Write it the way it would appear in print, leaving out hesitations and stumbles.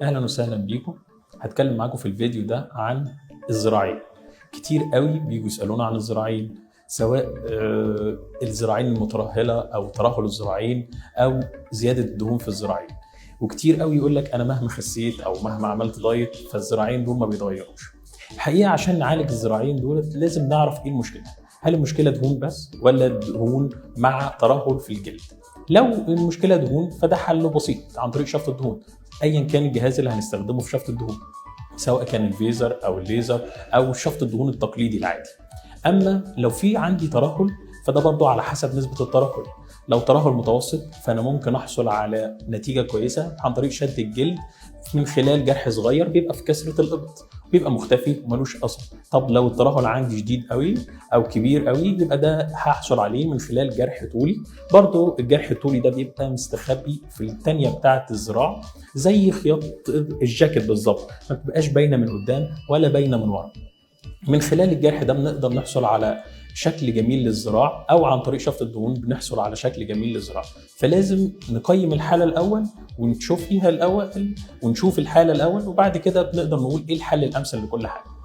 اهلا وسهلا بيكم. هتكلم معاكم في الفيديو ده عن الزراعين. كتير قوي بيجوا يسالونا عن الزراعين، سواء الزراعين المترهله او ترهل الزراعين او زياده الدهون في الزراعين. وكتير قوي يقول لك انا مهما خسيت او مهما عملت دايت فالزراعين دول ما بيتغيروش. الحقيقه عشان نعالج الزراعين دول لازم نعرف ايه المشكله. هل المشكله دهون بس ولا دهون مع ترهل في الجلد؟ لو المشكله دهون فده حل بسيط عن طريق شفط الدهون، ايا كان الجهاز اللي هنستخدمه في شفط الدهون، سواء كان الفيزر او الليزر او شفط الدهون التقليدي العادي. اما لو في عندي ترهل فده برضو على حسب نسبه الترهل. لو ترهل متوسط فانا ممكن احصل على نتيجه كويسه عن طريق شد الجلد من خلال جرح صغير بيبقى في كسره الابط، بيبقى مختفي وملوش اثر. طب لو الترهل عندي شديد قوي او كبير قوي يبقى ده هحصل عليه من خلال جرح طولي. برضو الجرح الطولي ده بيبقى مستخبي في التانية بتاعه الذراع، زي خياط الجاكيت بالظبط، ما بتبقاش باينه من قدام ولا باينه من ورا. من خلال الجرح ده بنقدر نحصل على شكل جميل للذراع، او عن طريق شفط الدهون بنحصل على شكل جميل للذراع. فلازم نقيم الحاله الاول ونشوف فيها الاول ونشوف الحاله الاول، وبعد كده بنقدر نقول ايه الحل الامثل لكل حاله.